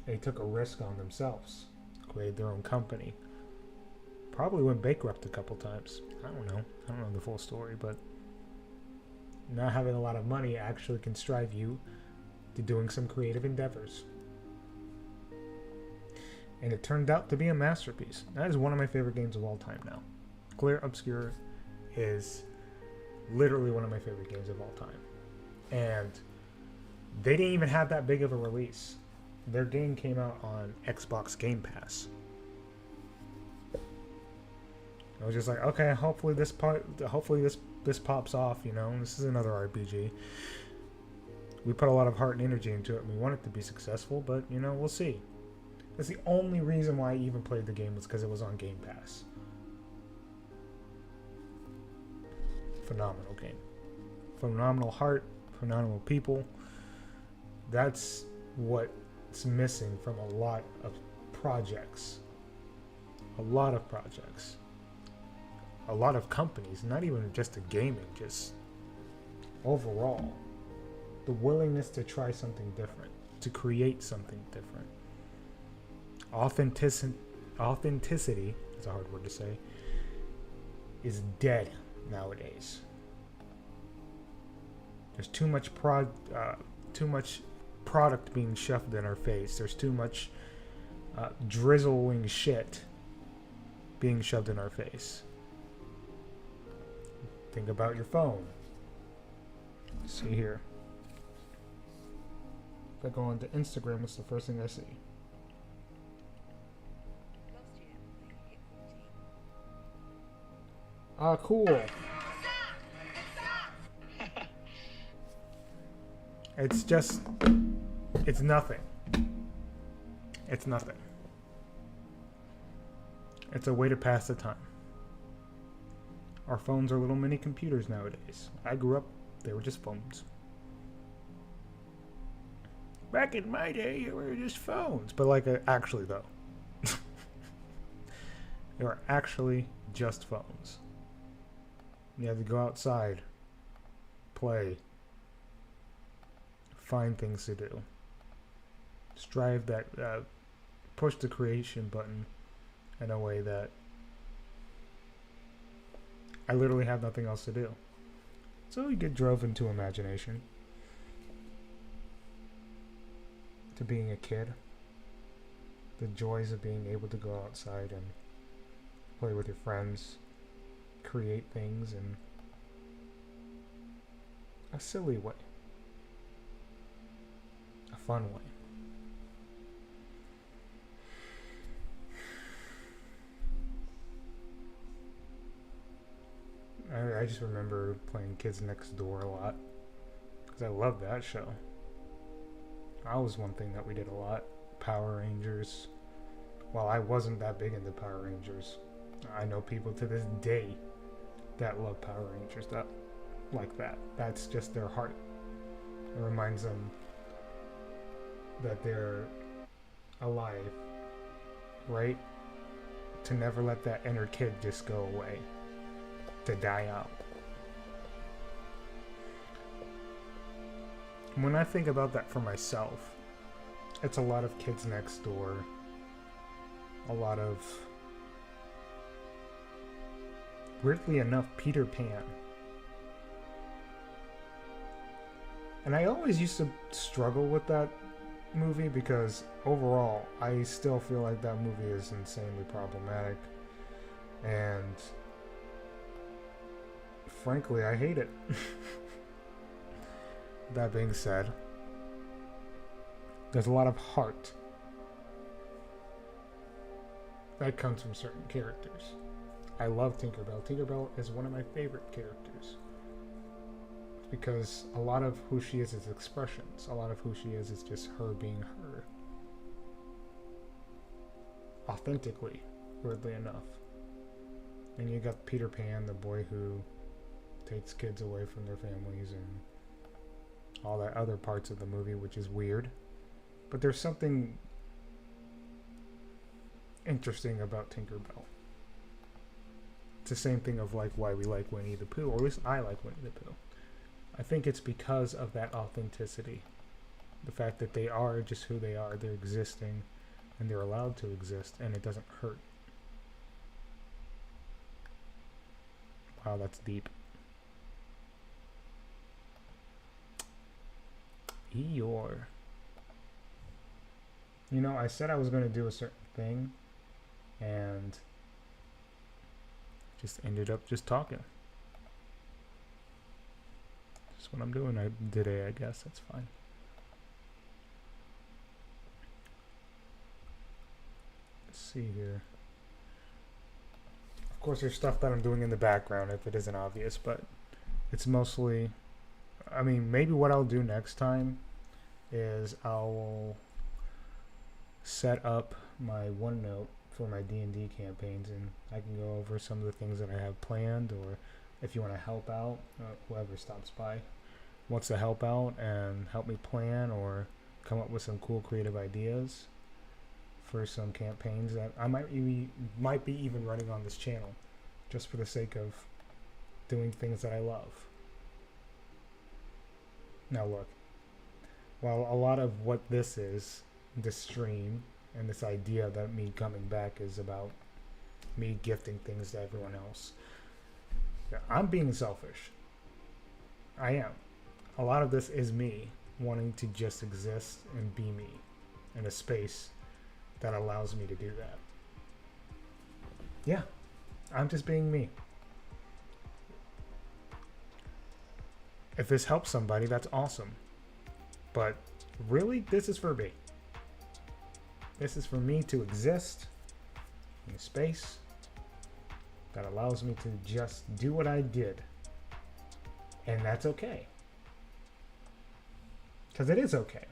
They took a risk on themselves, created their own company. Probably went bankrupt a couple times. I don't know the full story, but not having a lot of money actually can strive you to doing some creative endeavors. And it turned out to be a masterpiece. That is one of my favorite games of all time now. Clear Obscure is literally one of my favorite games of all time. And they didn't even have that big of a release. Their game came out on Xbox Game Pass. I was just like, okay, hopefully this pops off, you know. This is another RPG. We put a lot of heart and energy into it, and we want it to be successful, but, you know, we'll see. That's the only reason why I even played the game, was because it was on Game Pass. Phenomenal game. Phenomenal heart, phenomenal people. That's what's missing from a lot of projects. A lot of projects. A lot of companies, not even just the gaming, just overall. The willingness to try something different, to create something different. Authenticity, it's a hard word to say, is dead nowadays. There's too much product being shoved in our face. There's too much drizzling shit being shoved in our face. Think about your phone. See here. If I go onto Instagram, what's the first thing I see? Ah, cool. It's nothing. It's nothing. It's a way to pass the time. Our phones are little mini computers nowadays. I grew up, they were just phones. Back in my day, they were just phones. But actually though. They were actually just phones. You had to go outside, play, find things to do. Strive that, push the creation button in a way that I literally have nothing else to do. So you get drove into imagination. To being a kid. The joys of being able to go outside and play with your friends. Create things in a silly way. A fun way. I just remember playing Kids Next Door a lot because I loved that show. That was one thing that we did a lot. Power Rangers. Well, I wasn't that big into Power Rangers. I know people to this day that love Power Rangers, that like that. That's just their heart. It reminds them that they're alive, right? To never let that inner kid just go away, to die out. When I think about that for myself, it's a lot of Kids Next Door, a lot of, weirdly enough, Peter Pan. And I always used to struggle with that movie because overall, I still feel like that movie is insanely problematic. And frankly, I hate it. That being said, there's a lot of heart that comes from certain characters. I love Tinkerbell. Tinkerbell is one of my favorite characters because a lot of who she is expressions. A lot of who she is just her being her. Authentically, weirdly enough. And you got Peter Pan, the boy who takes kids away from their families and all that other parts of the movie, which is weird. But there's something interesting about Tinkerbell. It's the same thing of like why we like Winnie the Pooh, or at least I like Winnie the Pooh. I think it's because of that authenticity. The fact that they are just who they are, they're existing, and they're allowed to exist, and it doesn't hurt. Wow, that's deep. Eeyore. You know, I said I was going to do a certain thing, and just ended up just talking. That's what I'm doing today, I guess. That's fine. Let's see here. Of course, there's stuff that I'm doing in the background if it isn't obvious, but it's mostly, I mean, maybe what I'll do next time is I'll set up my OneNote for my D&D campaigns, and I can go over some of the things that I have planned, or if you want to help out, whoever stops by wants to help out and help me plan or come up with some cool creative ideas for some campaigns that I might be even running on this channel just for the sake of doing things that I love. Now look, while a lot of what this is, this stream and this idea that me coming back is about me gifting things to everyone else, I'm being selfish. I am. A lot of this is me wanting to just exist and be me in a space that allows me to do that. Yeah, I'm just being me. If this helps somebody, that's awesome. But really, this is for me. This is for me to exist in a space that allows me to just do what I did. And that's okay. Because it is okay.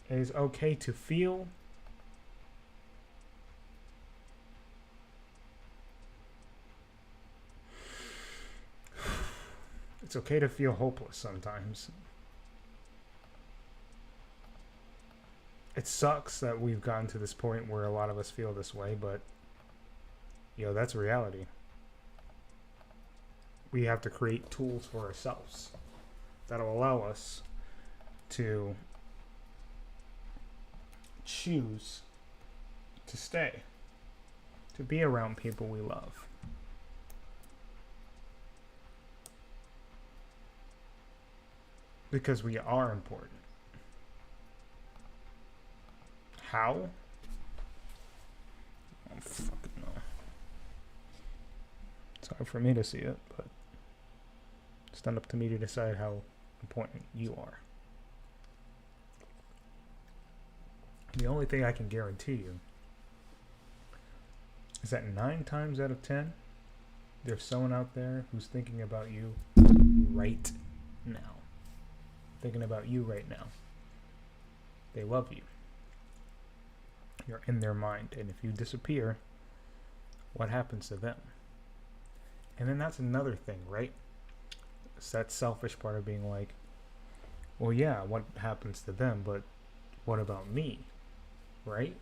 It is okay to feel. It's okay to feel hopeless sometimes. It sucks that we've gotten to this point where a lot of us feel this way, but that's reality. We have to create tools for ourselves that'll allow us to choose to stay, to be around people we love. Because we are important. How? I don't fucking know. It's hard for me to see it, but it's not up to me to decide how important you are. The only thing I can guarantee you is that 9 times out of 10, There's someone out there who's thinking about you right now. Thinking about you right now. They love you. You're in their mind. And if you disappear, what happens to them? And then that's another thing, right? It's that selfish part of being like, well, yeah, what happens to them, but what about me? Right?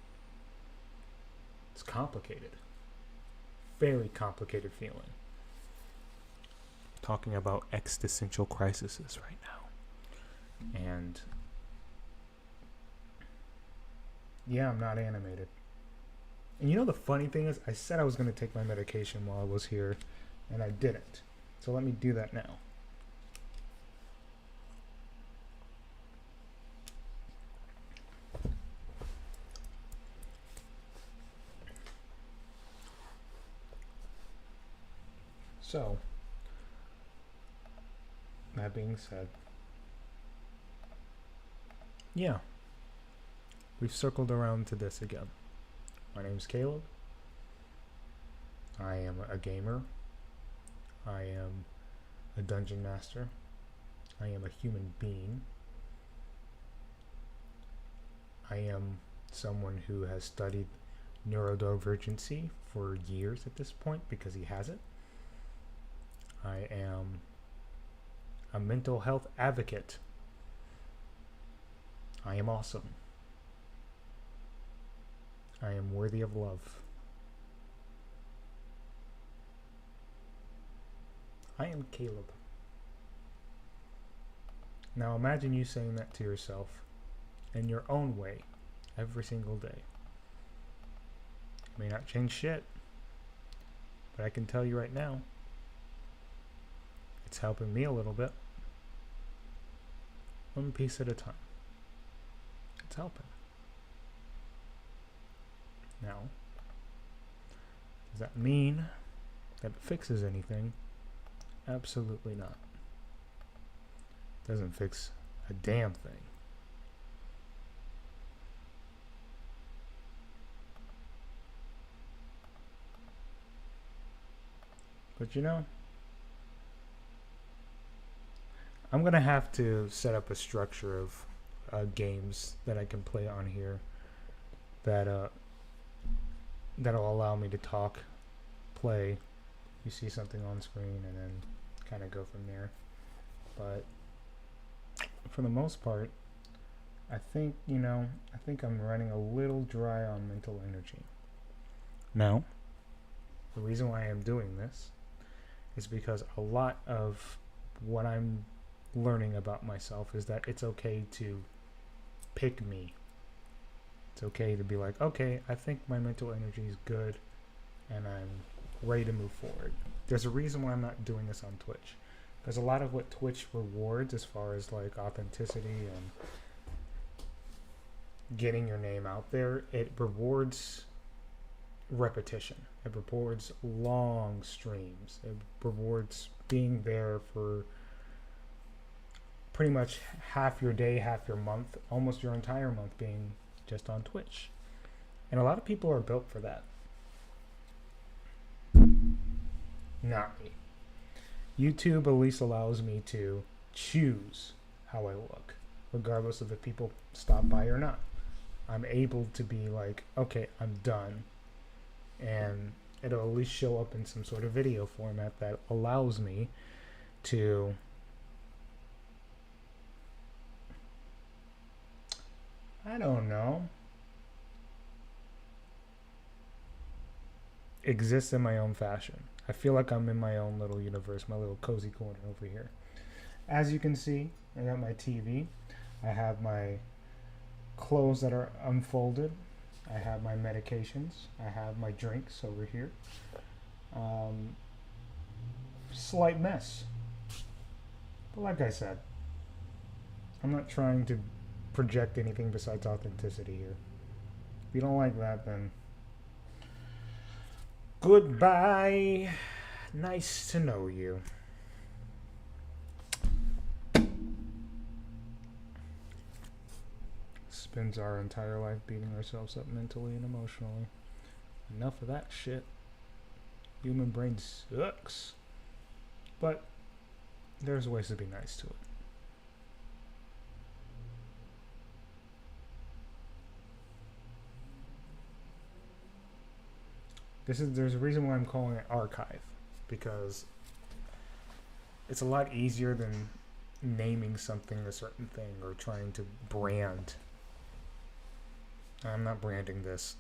It's complicated. Very complicated feeling. Talking about existential crises right now. And yeah, I'm not animated. And you know the funny thing is, I said I was going to take my medication while I was here, and I didn't. So let me do that now. So, that being said, yeah, we've circled around to this again. My name is Caleb. I am a gamer. I am a dungeon master. I am a human being. I am someone who has studied neurodivergency for years at this point because he has it. I am a mental health advocate. I am awesome. I am worthy of love. I am Caleb. Now imagine you saying that to yourself in your own way every single day. It may not change shit, but I can tell you right now, it's helping me a little bit. One piece at a time. It's helping. Now, does that mean that it fixes anything? Absolutely not. It doesn't fix a damn thing. But you know, I'm gonna have to set up a structure of games that I can play on here that that'll allow me to talk, play. You see something on screen, and then kind of go from there. But for the most part, I think I'm running a little dry on mental energy. Now, the reason why I'm doing this is because a lot of what I'm learning about myself is that it's okay to pick me. It's okay to be like, okay, I think my mental energy is good and I'm ready to move forward. There's a reason why I'm not doing this on Twitch. Because a lot of what Twitch rewards as far as like authenticity and getting your name out there, it rewards repetition. It rewards long streams. It rewards being there for pretty much half your day, half your month, almost your entire month being just on Twitch. And a lot of people are built for that. Not me. YouTube at least allows me to choose how I look, regardless of if people stop by or not. I'm able to be like, okay, I'm done. And it'll at least show up in some sort of video format that allows me to I don't know, exist in my own fashion. I feel like I'm in my own little universe, my little cozy corner over here. As you can see, I got my TV. I have my clothes that are unfolded. I have my medications. I have my drinks over here. Slight mess. But like I said, I'm not trying to project anything besides authenticity here. If you don't like that, then goodbye. Nice to know you. Spends our entire life beating ourselves up mentally and emotionally. Enough of that shit. Human brain sucks. But there's ways to be nice to it. There's a reason why I'm calling it archive, because it's a lot easier than naming something a certain thing or trying to brand. I'm not branding this.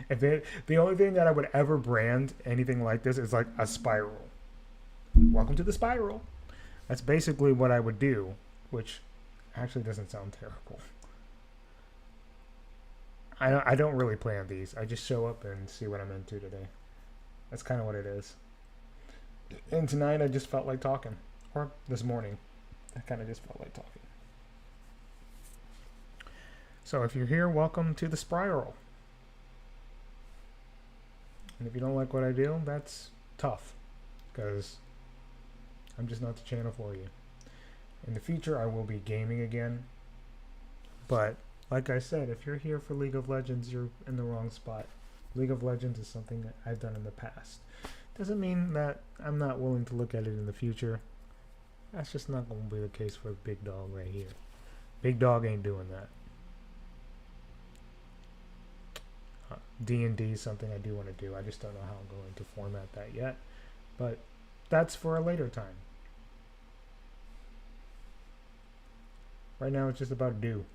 The only thing that I would ever brand anything like this is like a spiral. Welcome to the spiral. That's basically what I would do, which actually doesn't sound terrible. I don't really plan these. I just show up and see what I'm into today. That's kind of what it is. And tonight I just felt like talking. Or this morning, I kind of just felt like talking. So if you're here, welcome to the spiral. And if you don't like what I do, that's tough, because I'm just not the channel for you. In the future, I will be gaming again. But like I said, if you're here for League of Legends, you're in the wrong spot. League of Legends is something that I've done in the past. Doesn't mean that I'm not willing to look at it in the future. That's just not going to be the case for Big Dog right here. Big Dog ain't doing that. D&D is something I do want to do. I just don't know how I'm going to format that yet. But that's for a later time. Right now it's just about do.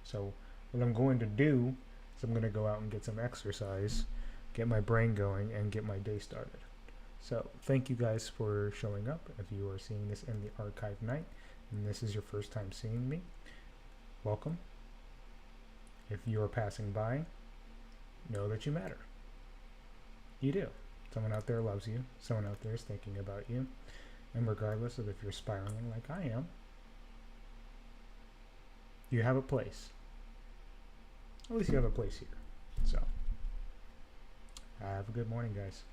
So what I'm going to do is I'm going to go out and get some exercise, get my brain going, and get my day started. So thank you guys for showing up. If you are seeing this in the archive night and this is your first time seeing me, welcome. If you are passing by, know that you matter. You do. Someone out there loves you. Someone out there is thinking about you. And regardless of if you're spiraling like I am, you have a place. At least you have a place here. So, have a good morning, guys.